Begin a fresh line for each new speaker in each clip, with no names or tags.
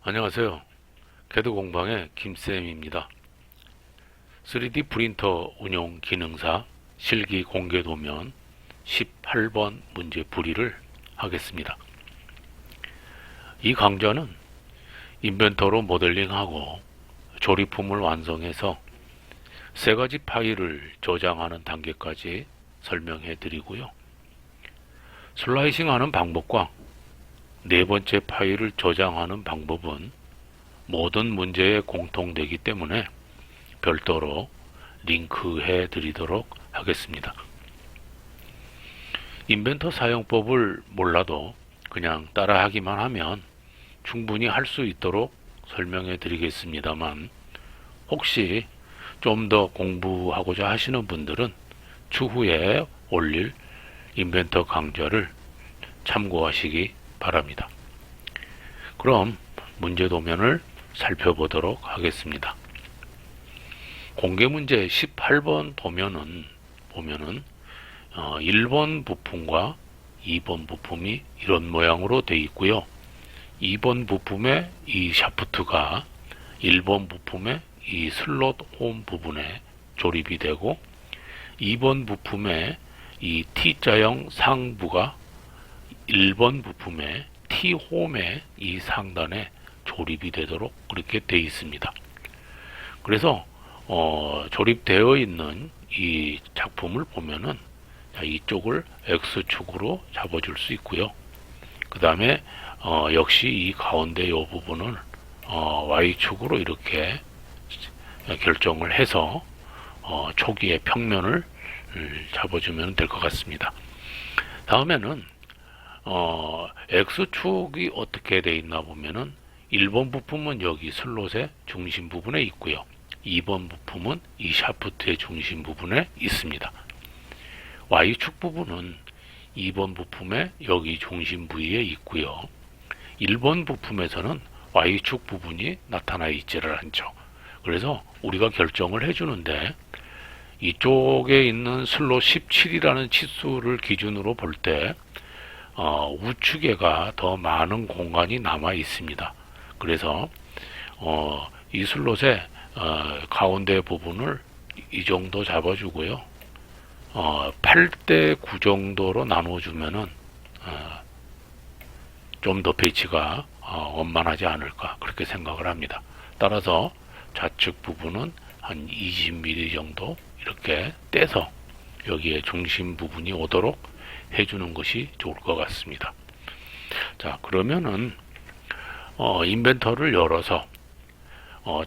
안녕하세요. 개도공방의 김쌤입니다. 3D 프린터 운용 기능사 실기 공개 도면 18번 문제 풀이를 하겠습니다. 이 강좌는 인벤터로 모델링하고 조립품을 완성해서 세 가지 파일을 저장하는 단계까지 설명해 드리고요. 슬라이싱 하는 방법과 네 번째 파일을 저장하는 방법은 모든 문제에 공통되기 때문에 별도로 링크해 드리도록 하겠습니다. 인벤터 사용법을 몰라도 그냥 따라하기만 하면 충분히 할 수 있도록 설명해 드리겠습니다만, 혹시 좀 더 공부하고자 하시는 분들은 추후에 올릴 인벤터 강좌를 참고하시기 바랍니다. 그럼 문제 도면을 살펴보도록 하겠습니다. 공개 문제 18번 도면은 보면은 1번 부품과 2번 부품이 이런 모양으로 되어 있고요. 2번 부품의 이 샤프트가 1번 부품의 이 슬롯 홈 부분에 조립이 되고, 2번 부품의 이 T자형 상부가 1번 부품의 T홈의 이 상단에 조립이 되도록 그렇게 되어 있습니다. 그래서 조립되어 있는 이 작품을 보면은 이쪽을 X축으로 잡아줄 수 있고요. 그 다음에 역시 이 가운데 이 부분을 Y축으로 이렇게 결정을 해서 초기의 평면을 잡아주면 될 것 같습니다. 다음에는 X축이 어떻게 되어 있나 보면은 1번 부품은 여기 슬롯의 중심 부분에 있고요. 2번 부품은 이 샤프트의 중심 부분에 있습니다. Y축 부분은 2번 부품의 여기 중심 부위에 있고요. 1번 부품에서는 Y축 부분이 나타나 있지를 않죠. 그래서 우리가 결정을 해주는데, 이쪽에 있는 슬롯 17이라는 치수를 기준으로 볼 때 우측에가 더 많은 공간이 남아 있습니다. 그래서 이 슬롯의 가운데 부분을 이 정도 잡아주고요. 8대 9 정도로 나눠주면은 좀 더 배치가 원만하지 않을까 그렇게 생각을 합니다. 따라서 좌측 부분은 한 20mm 정도 이렇게 떼서 여기에 중심 부분이 오도록 해주는 것이 좋을 것 같습니다. 자, 그러면은 인벤터를 열어서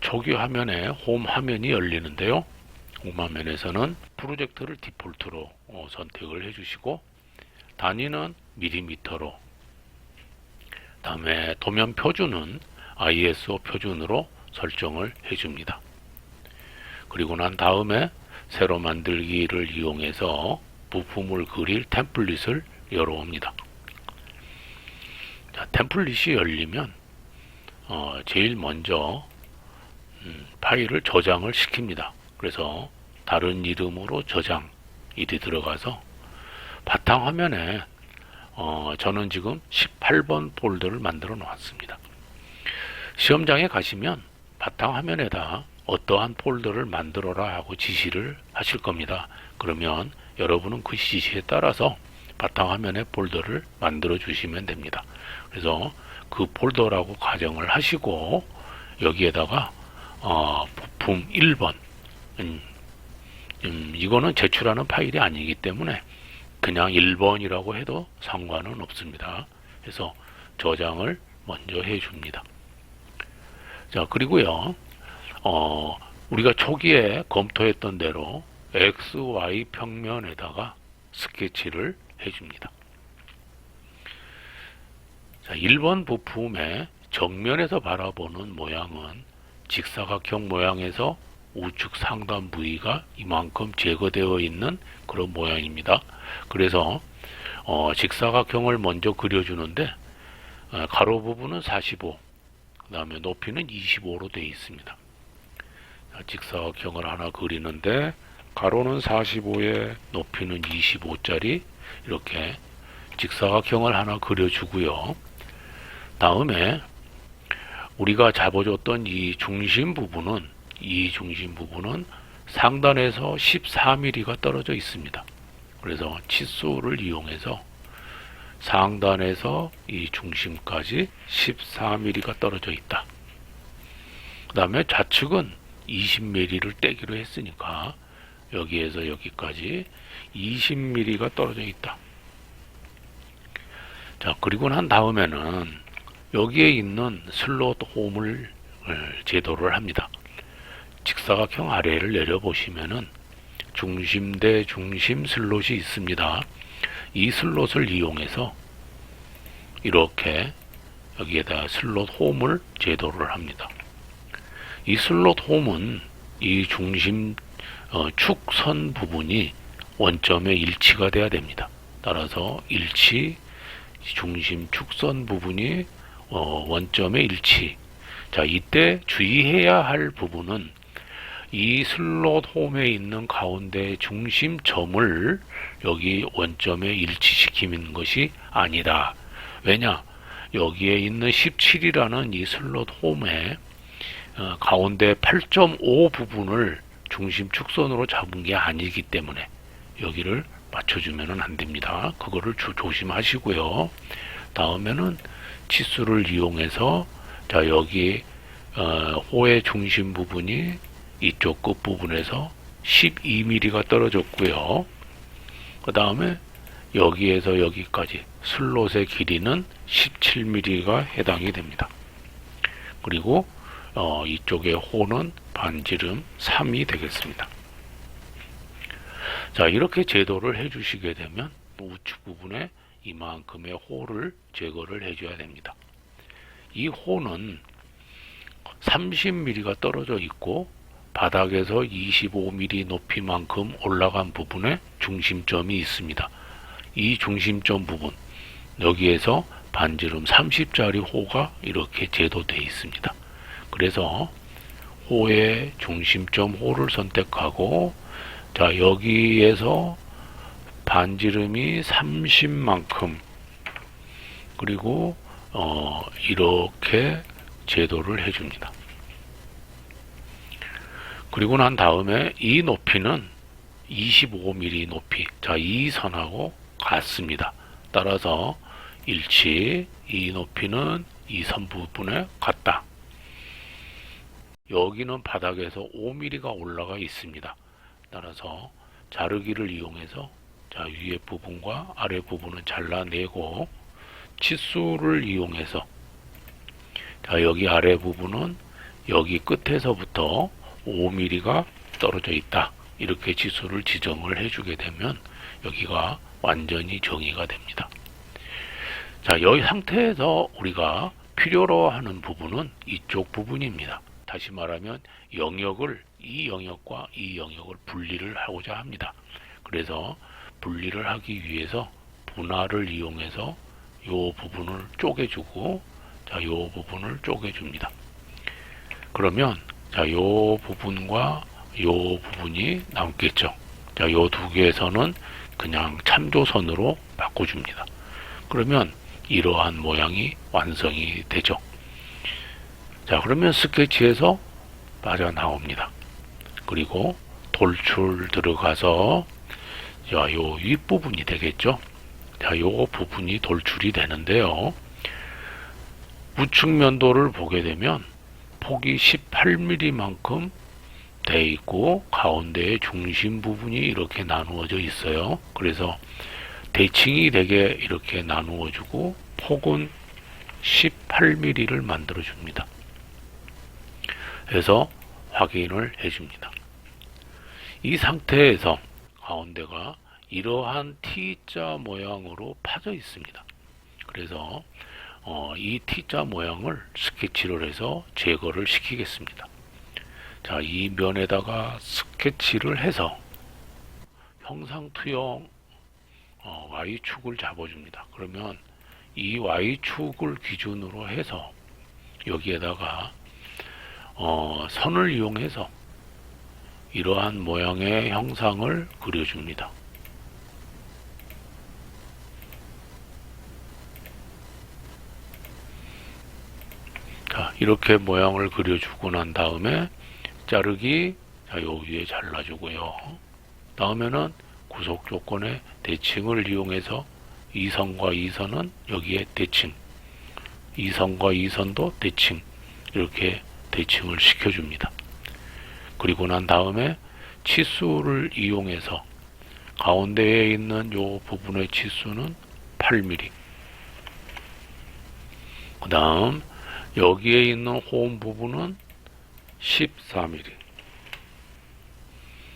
초기 화면에 홈 화면이 열리는데요. 홈 화면에서는 프로젝트를 디폴트로 선택을 해주시고, 단위는 밀리미터로, 다음에 도면 표준은 ISO 표준으로 설정을 해줍니다. 그리고 난 다음에 새로 만들기를 이용해서 부품을 그릴 템플릿을 열어옵니다. 자, 템플릿이 열리면 제일 먼저 파일을 저장을 시킵니다. 그래서 다른 이름으로 저장 일이 들어가서 바탕화면에 저는 지금 18번 폴더를 만들어 놓았습니다. 시험장에 가시면 바탕화면에다 어떠한 폴더를 만들어라 하고 지시를 하실 겁니다. 그러면 여러분은 그 지시에 따라서 바탕화면에 폴더를 만들어 주시면 됩니다. 그래서 그 폴더라고 가정을 하시고, 여기에다가 부품 1번 이거는 제출하는 파일이 아니기 때문에 그냥 1번이라고 해도 상관은 없습니다. 그래서 저장을 먼저 해줍니다. 자, 그리고요 우리가 초기에 검토했던 대로 XY 평면에다가 스케치를 해줍니다. 자, 1번 부품의 정면에서 바라보는 모양은 직사각형 모양에서 우측 상단 부위가 이만큼 제거되어 있는 그런 모양입니다. 그래서 직사각형을 먼저 그려주는데, 가로 부분은 45, 그 다음에 높이는 25로 되어 있습니다. 자, 직사각형을 하나 그리는데 가로는 45에 높이는 25짜리 이렇게 직사각형을 하나 그려주고요. 다음에 우리가 잡아줬던 이 중심 부분은 상단에서 14mm가 떨어져 있습니다. 그래서 치수를 이용해서 상단에서 이 중심까지 14mm가 떨어져 있다. 그 다음에 좌측은 20mm를 떼기로 했으니까 여기에서 여기까지 20mm가 떨어져 있다. 자, 그리고 난 다음에는 여기에 있는 슬롯 홈을 제도를 합니다. 직사각형 아래를 내려보시면은 중심 대 중심 슬롯이 있습니다. 이 슬롯을 이용해서 이렇게 여기에다 슬롯 홈을 제도를 합니다. 이 슬롯 홈은 이 중심 축선 부분이 원점에 일치가 돼야 됩니다. 따라서 중심 축선 부분이 원점에 일치. 자, 이때 주의해야 할 부분은 이 슬롯 홈에 있는 가운데 중심점을 여기 원점에 일치시키는 것이 아니다. 왜냐? 여기에 있는 17이라는 이 슬롯 홈에 가운데 8.5 부분을 중심 축선으로 잡은 게 아니기 때문에 여기를 맞춰주면 안 됩니다. 그거를 조심하시고요. 다음에는 치수를 이용해서 자, 여기 호의 중심 부분이 이쪽 끝부분에서 12mm가 떨어졌고요. 그 다음에 여기에서 여기까지 슬롯의 길이는 17mm가 해당이 됩니다. 그리고 이쪽의 호는 반지름 3이 되겠습니다. 자, 이렇게 제도를 해주시게 되면 우측 부분에 이만큼의 호를 제거를 해줘야 됩니다. 이 호는 30mm가 떨어져 있고 바닥에서 25mm 높이만큼 올라간 부분에 중심점이 있습니다. 이 중심점 부분, 여기에서 반지름 30짜리 호가 이렇게 제도되어 있습니다. 그래서 호의 중심점 호를 선택하고, 자, 여기에서 반지름이 30만큼, 그리고 이렇게 제도를 해줍니다. 그리고 난 다음에 이 높이는 25mm 높이, 자, 이 선하고 같습니다. 따라서 일치, 이 높이는 이 선 부분에 같다. 여기는 바닥에서 5mm가 올라가 있습니다. 따라서 자르기를 이용해서 자, 위에 부분과 아래 부분은 잘라내고 치수를 이용해서 자, 여기 아래 부분은 여기 끝에서부터 5mm가 떨어져 있다. 이렇게 치수를 지정을 해주게 되면 여기가 완전히 정의가 됩니다. 자, 이 상태에서 우리가 필요로 하는 부분은 이쪽 부분입니다. 다시 말하면 영역을, 이 영역과 이 영역을 분리를 하고자 합니다. 그래서 분리를 하기 위해서 분할을 이용해서 이 부분을 쪼개주고, 자, 이 부분을 쪼개줍니다. 그러면 자, 이 부분과 이 부분이 남겠죠. 자, 이 두 개에서는 그냥 참조선으로 바꿔줍니다. 그러면 이러한 모양이 완성이 되죠. 자, 그러면 스케치에서 빠져나옵니다. 그리고 돌출 들어가서 자, 요 윗부분이 되겠죠. 자, 요 부분이 돌출이 되는데요. 우측 면도를 보게 되면 폭이 18mm만큼 돼 있고 가운데에 중심 부분이 이렇게 나누어져 있어요. 그래서 대칭이 되게 이렇게 나누어 주고 폭은 18mm를 만들어 줍니다. 그래서 확인을 해 줍니다. 이 상태에서 가운데가 이러한 T자 모양으로 파져 있습니다. 그래서 이 T자 모양을 스케치를 해서 제거를 시키겠습니다. 자, 이 면에다가 스케치를 해서 형상투영 Y축을 잡아줍니다. 그러면 이 Y축을 기준으로 해서 여기에다가 선을 이용해서 이러한 모양의 형상을 그려줍니다. 자, 이렇게 모양을 그려주고 난 다음에 자르기, 자, 요 위에 잘라주고요. 다음에는 구속 조건의 대칭을 이용해서 이 선과 이 선은 여기에 대칭, 이 선과 이 선도 대칭, 이렇게 대칭을 시켜줍니다. 그리고 난 다음에 치수를 이용해서 가운데에 있는 요 부분의 치수는 8mm, 그 다음 여기에 있는 홈 부분은 14mm,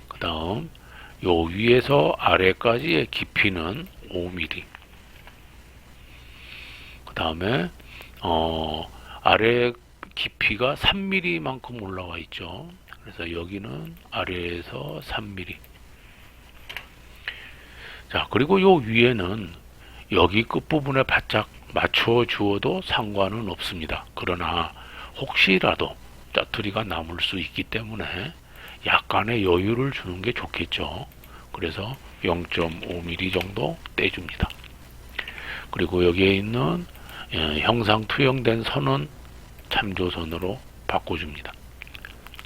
그 다음 요 위에서 아래까지의 깊이는 5mm, 그 다음에 아래 깊이가 3mm만큼 올라와 있죠. 그래서 여기는 아래에서 3mm. 자, 그리고 요 위에는 여기 끝부분에 바짝 맞춰 주어도 상관은 없습니다. 그러나 혹시라도 짜투리가 남을 수 있기 때문에 약간의 여유를 주는 게 좋겠죠. 그래서 0.5mm 정도 떼줍니다. 그리고 여기에 있는 형상 투영된 선은 참조선으로 바꿔줍니다.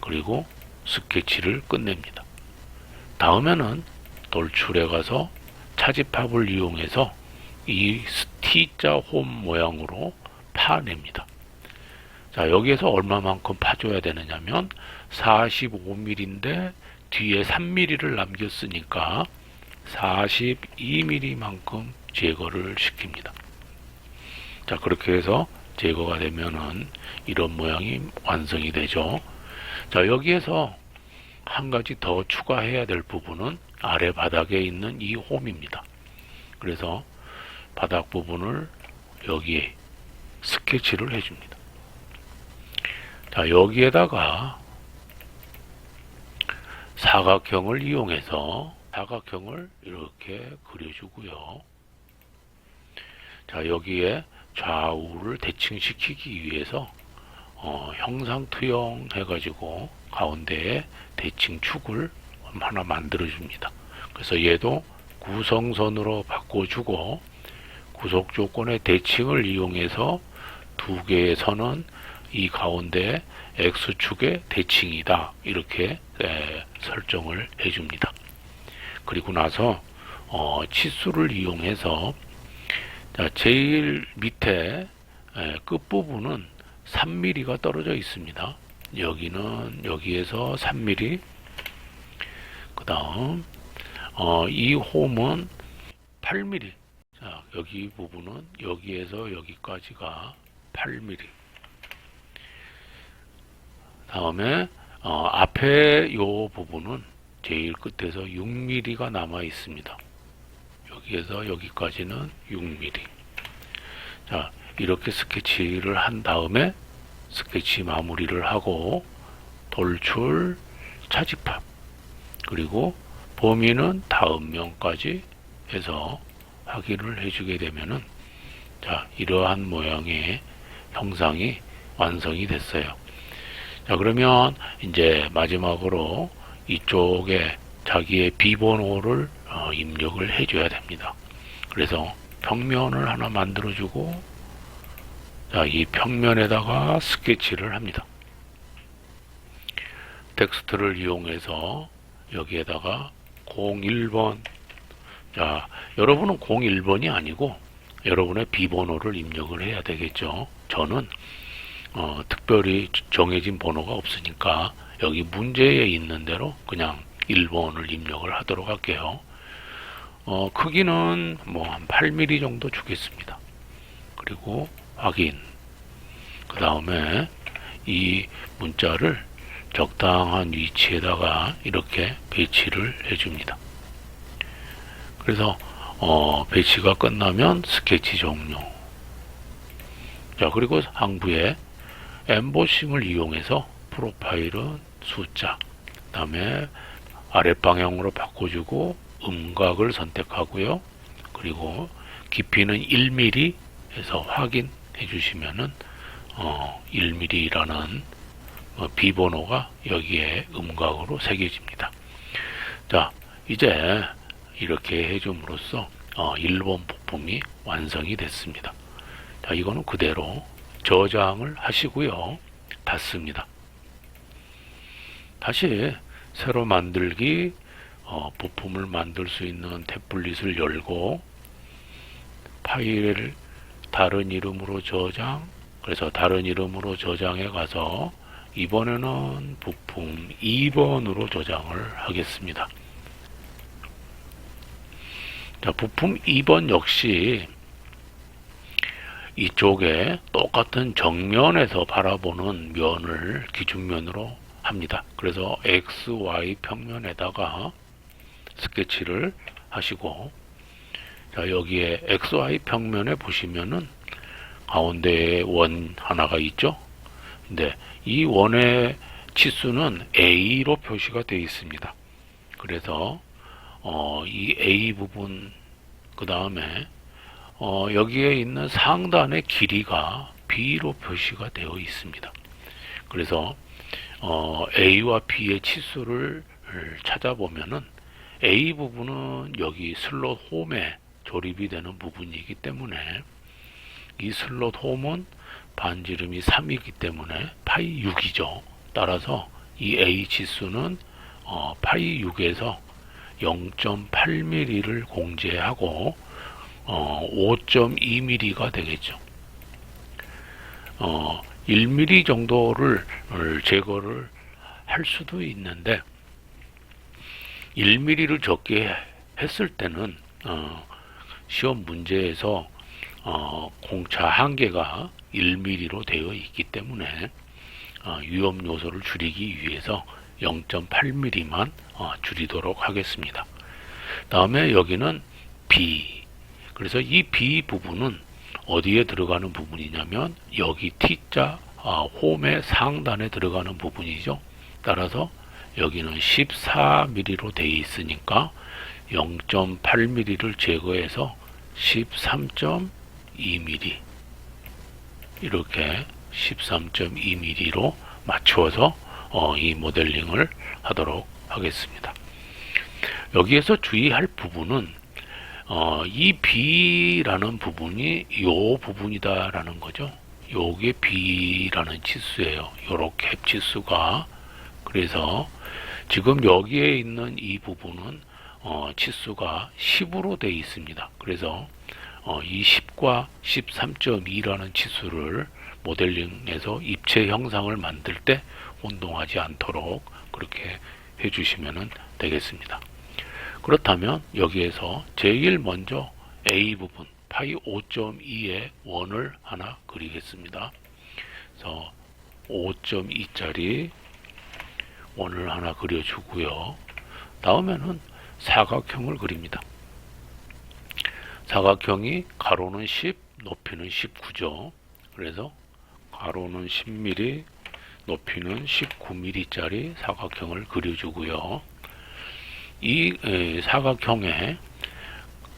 그리고 스케치를 끝냅니다. 다음에는 돌출해 가서 차집합을 이용해서 이 T자 홈 모양으로 파냅니다. 자, 여기에서 얼마만큼 파줘야 되느냐면 45mm인데 뒤에 3mm를 남겼으니까 42mm만큼 제거를 시킵니다. 자, 그렇게 해서 제거가 되면은 이런 모양이 완성이 되죠. 자, 여기에서 한 가지 더 추가해야 될 부분은 아래 바닥에 있는 이 홈입니다. 그래서 바닥 부분을 여기에 스케치를 해줍니다. 자, 여기에다가 사각형을 이용해서 사각형을 이렇게 그려주고요. 자, 여기에 좌우를 대칭시키기 위해서 형상 투영 해가지고 가운데에 대칭축을 하나 만들어 줍니다. 그래서 얘도 구성선으로 바꿔주고 구속 조건의 대칭을 이용해서 두 개의 선은 이 가운데 X축의 대칭이다, 이렇게 설정을 해줍니다. 그리고 나서 치수를 이용해서 제일 밑에 끝부분은 3mm가 떨어져 있습니다. 여기는 여기에서 3mm, 그 다음 이 홈은 8mm. 자, 여기 부분은 여기에서 여기까지가 8mm. 다음에 앞에 요 부분은 제일 끝에서 6mm가 남아 있습니다. 여기에서 여기까지는 6mm. 자, 이렇게 스케치를 한 다음에 스케치 마무리를 하고 돌출, 차집합, 그리고 범위는 다음 면까지 해서 확인을 해주게 되면은, 자, 이러한 모양의 형상이 완성이 됐어요. 자, 그러면 이제 마지막으로 이쪽에 자기의 비번호를 입력을 해줘야 됩니다. 그래서 평면을 하나 만들어주고, 자, 이 평면에다가 스케치를 합니다. 텍스트를 이용해서 여기에다가 01번. 자, 여러분은 01번이 아니고 여러분의 비번호를 입력을 해야 되겠죠. 저는 특별히 정해진 번호가 없으니까 여기 문제에 있는 대로 그냥 1번을 입력을 하도록 할게요. 크기는 뭐 한 8mm 정도 주겠습니다. 그리고 확인. 그 다음에 이 문자를 적당한 위치에다가 이렇게 배치를 해줍니다. 그래서 배치가 끝나면 스케치 종료. 자, 그리고 항부에 엠보싱을 이용해서 프로파일은 숫자, 그 다음에 아랫방향으로 바꿔주고 음각을 선택하고요. 그리고 깊이는 1mm 해서 확인해 주시면은 1mm라는 비번호가 여기에 음각으로 새겨집니다. 자, 이제 이렇게 해줌으로써 1번 부품이 완성이 됐습니다. 자, 이거는 그대로 저장을 하시고요. 닫습니다. 다시 새로 만들기, 부품을 만들 수 있는 태블릿을 열고 파일을 다른 이름으로 저장, 그래서 다른 이름으로 저장해 가서 이번에는 부품 2번으로 저장을 하겠습니다. 자, 부품 2번 역시 이쪽에 똑같은 정면에서 바라보는 면을 기준면으로 합니다. 그래서 XY 평면에다가 스케치를 하시고, 자, 여기에 XY 평면에 보시면은 가운데에 원 하나가 있죠. 근데 이 원의 치수는 A로 표시가 되어 있습니다. 그래서 이 A 부분, 그 다음에 여기에 있는 상단의 길이가 B로 표시가 되어 있습니다. 그래서 A와 B의 치수를 찾아보면은 A 부분은 여기 슬롯 홈에 조립이 되는 부분이기 때문에 이 슬롯 홈은 반지름이 3이기 때문에 파이 6이죠. 따라서 이 A 치수는 파이 6에서 0.8mm를 공제하고 5.2mm가 되겠죠. 1mm 정도를 제거를 할 수도 있는데 1mm를 적게 했을 때는 시험 문제에서 공차 한계가 1mm로 되어 있기 때문에 위험 요소를 줄이기 위해서 0.8mm만 줄이도록 하겠습니다. 다음에 여기는 B, 그래서 이 B 부분은 어디에 들어가는 부분이냐면 여기 T자 홈의 상단에 들어가는 부분이죠. 따라서 여기는 14mm로 되어 있으니까 0.8mm를 제거해서 13.2mm, 이렇게 13.2mm로 맞추어서 이 모델링을 하도록 하겠습니다. 여기에서 주의할 부분은 이 B라는 부분이 요 부분이다라는 거죠. 요게 B라는 치수예요. 요렇게 합치수가. 그래서 지금 여기에 있는 이 부분은 치수가 10으로 되어 있습니다. 그래서 이 10과 13.2라는 치수를 모델링에서 입체 형상을 만들 때 혼동하지 않도록 그렇게 해주시면 되겠습니다. 그렇다면 여기에서 제일 먼저 A 부분 파이 5.2의 원을 하나 그리겠습니다. 그래서 5.2짜리 원을 하나 그려주고요. 다음에는 사각형을 그립니다. 사각형이 가로는 10, 높이는 19죠. 그래서 가로는 10mm, 높이는 19mm짜리 사각형을 그려주고요. 이 사각형의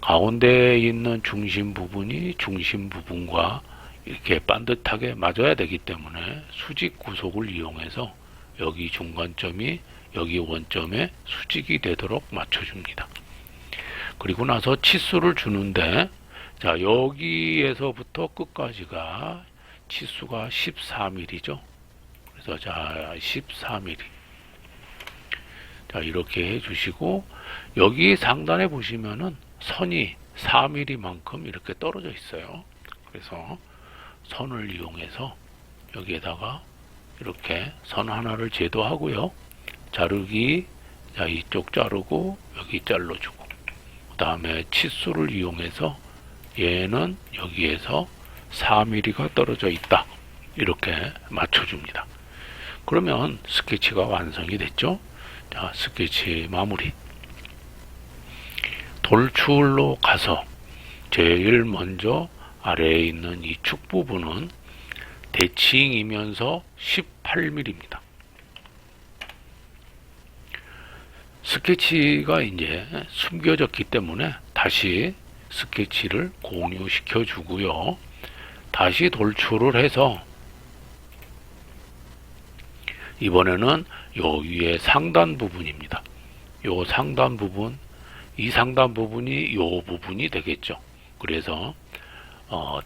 가운데에 있는 중심 부분이 중심 부분과 이렇게 반듯하게 맞아야 되기 때문에 수직 구속을 이용해서 여기 중간점이 여기 원점에 수직이 되도록 맞춰줍니다. 그리고 나서 치수를 주는데, 자, 여기에서부터 끝까지가 치수가 14mm죠. 그래서 자, 14mm. 자, 이렇게 해주시고, 여기 상단에 보시면은 선이 4mm만큼 이렇게 떨어져 있어요. 그래서 선을 이용해서 여기에다가 이렇게 선 하나를 제도하고요. 자르기, 자, 이쪽 자르고 여기 잘라주고, 그 다음에 치수를 이용해서 얘는 여기에서 4mm가 떨어져 있다, 이렇게 맞춰줍니다. 그러면 스케치가 완성이 됐죠. 자, 스케치 마무리. 돌출로 가서 제일 먼저 아래에 있는 이 축 부분은 대칭이면서 18mm입니다. 스케치가 이제 숨겨졌기 때문에 다시 스케치를 공유시켜 주고요. 다시 돌출을 해서 이번에는 요 위에 상단 부분입니다. 요 상단 부분, 이 상단 부분이 요 부분이 되겠죠. 그래서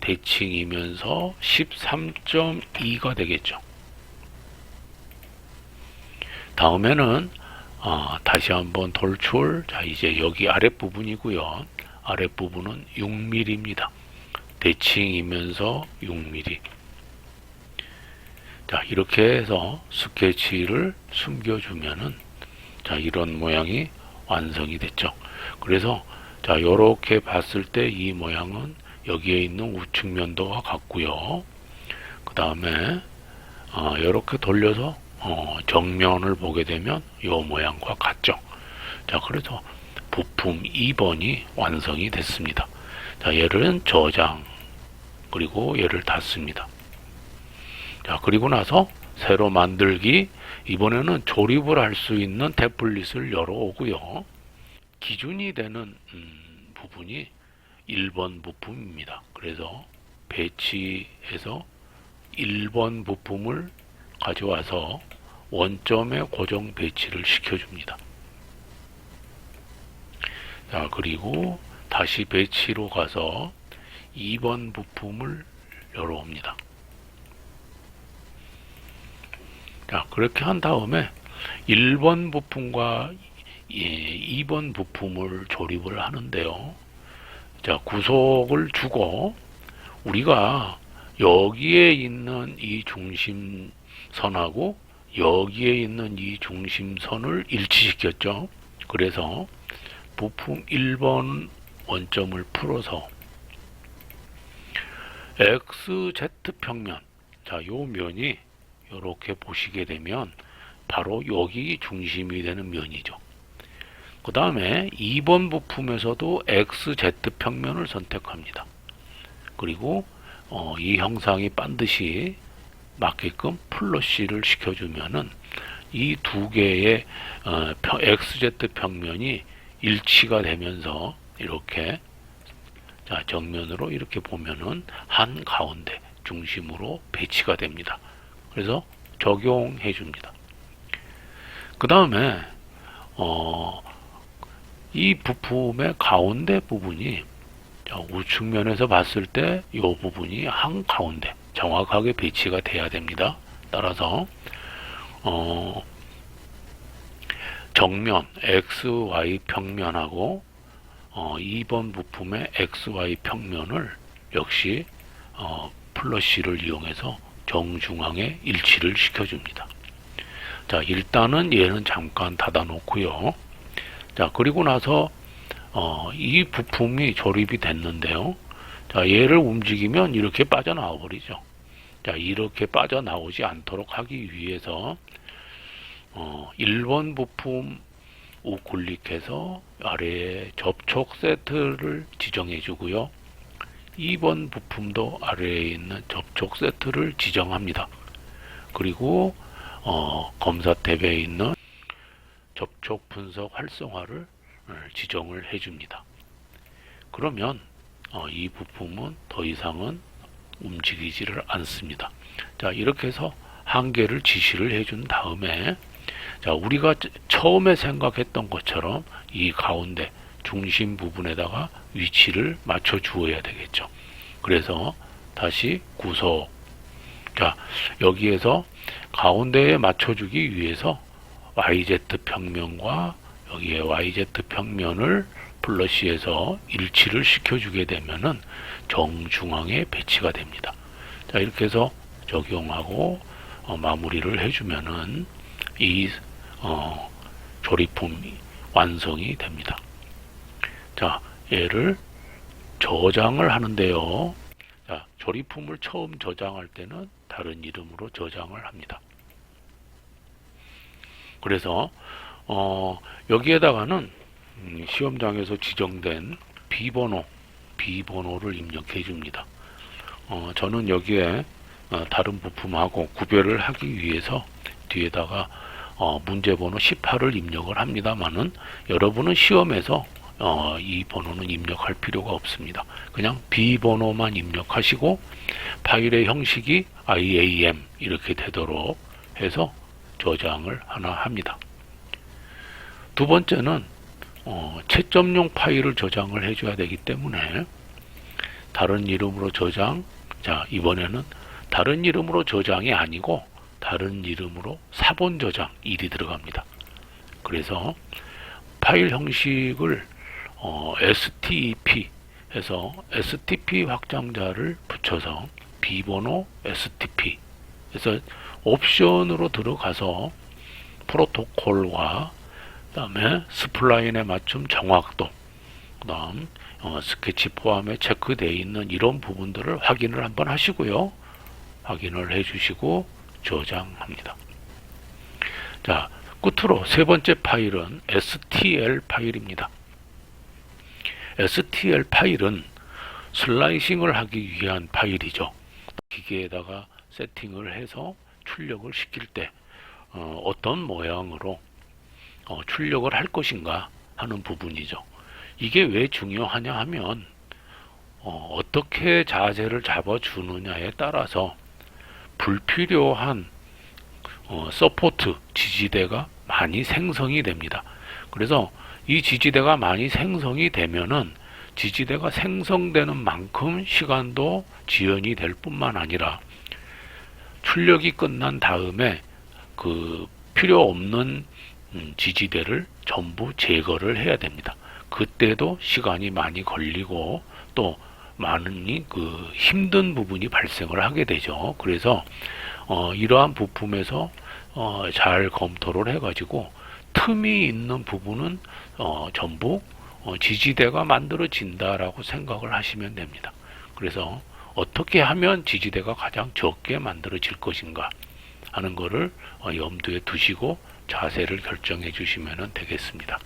대칭이면서 13.2가 되겠죠. 다음에는 다시 한번 돌출. 자, 이제 여기 아랫부분이고요. 아랫부분은 6mm입니다. 대칭이면서 6mm. 자, 이렇게 해서 스케치를 숨겨주면은, 자, 이런 모양이 완성이 됐죠. 그래서, 자, 요렇게 봤을 때 이 모양은 여기에 있는 우측면도와 같고요. 그 다음에, 요렇게 돌려서, 정면을 보게 되면 요 모양과 같죠. 자, 그래서 부품 2번이 완성이 됐습니다. 자, 얘를 저장, 그리고 얘를 닫습니다. 자, 그리고 나서 새로 만들기. 이번에는 조립을 할 수 있는 태블릿을 열어오고요. 기준이 되는 부분이 1번 부품입니다. 그래서 배치해서 1번 부품을 가져와서 원점에 고정 배치를 시켜줍니다. 자, 그리고 다시 배치로 가서 2번 부품을 열어옵니다. 자, 그렇게 한 다음에 1번 부품과 2번 부품을 조립을 하는데요. 자, 구속을 주고 우리가 여기에 있는 이 중심선하고 여기에 있는 이 중심선을 일치시켰죠. 그래서 부품 1번 원점을 풀어서 XZ평면, 자, 요 면이 이렇게 보시게 되면 바로 여기 중심이 되는 면이죠. 그 다음에 2번 부품에서도 XZ평면을 선택합니다. 그리고 이 형상이 반드시 맞게끔 플러시를 시켜주면은 이 두 개의 XZ평면이 일치가 되면서 이렇게, 자, 정면으로 이렇게 보면은 한 가운데 중심으로 배치가 됩니다. 그래서 적용해 줍니다. 그 다음에 이 부품의 가운데 부분이, 자, 우측면에서 봤을 때 이 부분이 한 가운데 정확하게 배치가 돼야 됩니다. 따라서 정면 XY 평면하고 2번 부품의 XY 평면을 역시 플러시를 이용해서 정중앙에 일치를 시켜줍니다. 자, 일단은 얘는 잠깐 닫아 놓고요. 자, 그리고 나서 이 부품이 조립이 됐는데요. 자, 얘를 움직이면 이렇게 빠져나와 버리죠. 자, 이렇게 빠져나오지 않도록 하기 위해서 1번 부품 우클릭해서 아래에 접촉 세트를 지정해 주고요. 2번 부품도 아래에 있는 접촉 세트를 지정합니다. 그리고 검사 탭에 있는 접촉 분석 활성화를 지정을 해줍니다. 그러면 이 부품은 더 이상은 움직이지를 않습니다. 자, 이렇게 해서 한 개를 지시를 해준 다음에, 자, 우리가 처음에 생각했던 것처럼 이 가운데 중심 부분에다가 위치를 맞춰 주어야 되겠죠. 그래서 다시 구속. 자, 여기에서 가운데에 맞춰주기 위해서 YZ 평면과 여기에 YZ 평면을 플러시해서 일치를 시켜주게 되면은 정중앙에 배치가 됩니다. 자, 이렇게 해서 적용하고 마무리를 해주면은 이 조립품이 완성이 됩니다. 자, 얘를 저장을 하는데요. 자, 조립품을 처음 저장할 때는 다른 이름으로 저장을 합니다. 그래서 여기에다가는 시험장에서 지정된 비번호를 입력해 줍니다. 저는 여기에 다른 부품하고 구별을 하기 위해서 뒤에다가 문제번호 18을 입력을 합니다만은 여러분은 시험에서 이 번호는 입력할 필요가 없습니다. 그냥 비번호만 입력하시고 파일의 형식이 IAM 이렇게 되도록 해서 저장을 하나 합니다. 두 번째는 채점용 파일을 저장을 해줘야 되기 때문에 다른 이름으로 저장. 자, 이번에는 다른 이름으로 저장이 아니고 다른 이름으로 사본 저장 1이 들어갑니다. 그래서 파일 형식을 STEP 해서 STP 확장자를 붙여서 비번호 STP 그래서 옵션으로 들어가서 프로토콜과 그 다음에 스플라인에 맞춤 정확도 그 다음 스케치 포함에 체크되어 있는 이런 부분들을 확인을 한번 하시고요. 확인을 해 주시고 저장합니다. 자, 끝으로 세 번째 파일은 STL 파일입니다. STL 파일은 슬라이싱을 하기 위한 파일이죠. 기계에다가 세팅을 해서 출력을 시킬 때 어떤 모양으로 출력을 할 것인가 하는 부분이죠. 이게 왜 중요하냐 하면 어떻게 자세를 잡아주느냐에 따라서 불필요한 서포트 지지대가 많이 생성이 됩니다. 그래서 이 지지대가 많이 생성이 되면은 지지대가 생성되는 만큼 시간도 지연이 될 뿐만 아니라 출력이 끝난 다음에 그 필요 없는 지지대를 전부 제거를 해야 됩니다. 그때도 시간이 많이 걸리고 또 많은 그 힘든 부분이 발생을 하게 되죠. 그래서 이러한 부품에서 잘 검토를 해가지고 틈이 있는 부분은 전부 지지대가 만들어진다라고 생각을 하시면 됩니다. 그래서 어떻게 하면 지지대가 가장 적게 만들어질 것인가 하는 것을 염두에 두시고 자세를 결정해 주시면 되겠습니다.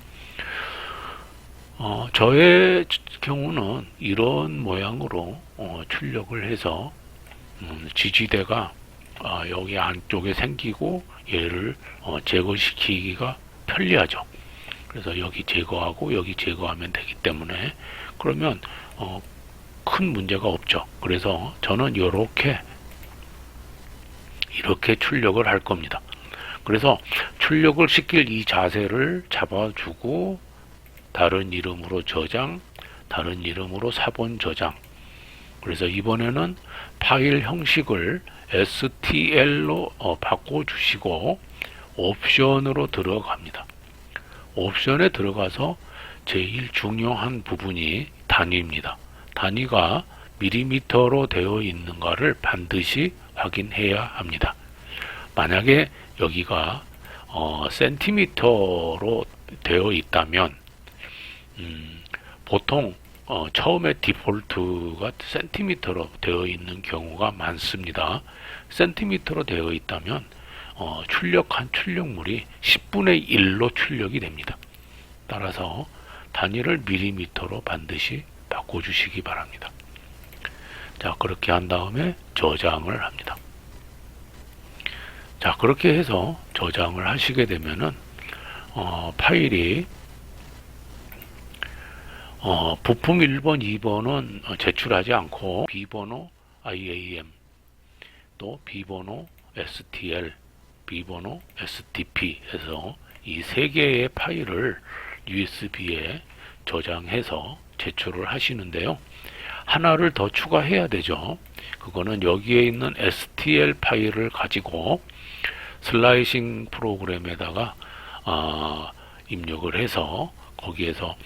저의 경우는 이런 모양으로 출력을 해서 지지대가 여기 안쪽에 생기고 얘를 제거시키기가 편리하죠. 그래서 여기 제거하고 여기 제거하면 되기 때문에 그러면 큰 문제가 없죠. 그래서 저는 이렇게 출력을 할 겁니다. 그래서 출력을 시킬 이 자세를 잡아주고 다른 이름으로 저장, 다른 이름으로 사본 저장. 그래서 이번에는 파일 형식을 STL로 바꿔주시고 옵션으로 들어갑니다. 옵션에 들어가서 제일 중요한 부분이 단위입니다. 단위가 밀리미터로 되어 있는가를 반드시 확인해야 합니다. 만약에 여기가 센티미터로 되어 있다면 보통 처음에 디폴트가 센티미터로 되어 있는 경우가 많습니다. 센티미터로 되어 있다면 출력한 출력물이 10분의 1로 출력이 됩니다. 따라서 단위를 밀리미터로 반드시 바꿔주시기 바랍니다. 자, 그렇게 한 다음에 저장을 합니다. 자, 그렇게 해서 저장을 하시게 되면은 파일이 부품 1번, 2번은 제출하지 않고 B번호 IAM 또 B번호 STL, B번호 STP 해서 이 세 개의 파일을 USB에 저장해서 제출을 하시는데요. 하나를 더 추가해야 되죠. 그거는 여기에 있는 STL 파일을 가지고 슬라이싱 프로그램에다가 입력을 해서 거기에서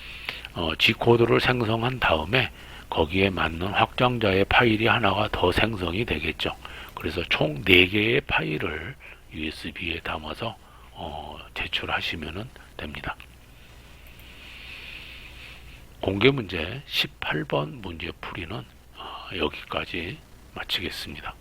G코드를 생성한 다음에 거기에 맞는 확장자의 파일이 하나가 더 생성이 되겠죠. 그래서 총 4개의 파일을 USB에 담아서 제출하시면 됩니다. 공개 문제 18번 문제 풀이는 여기까지 마치겠습니다.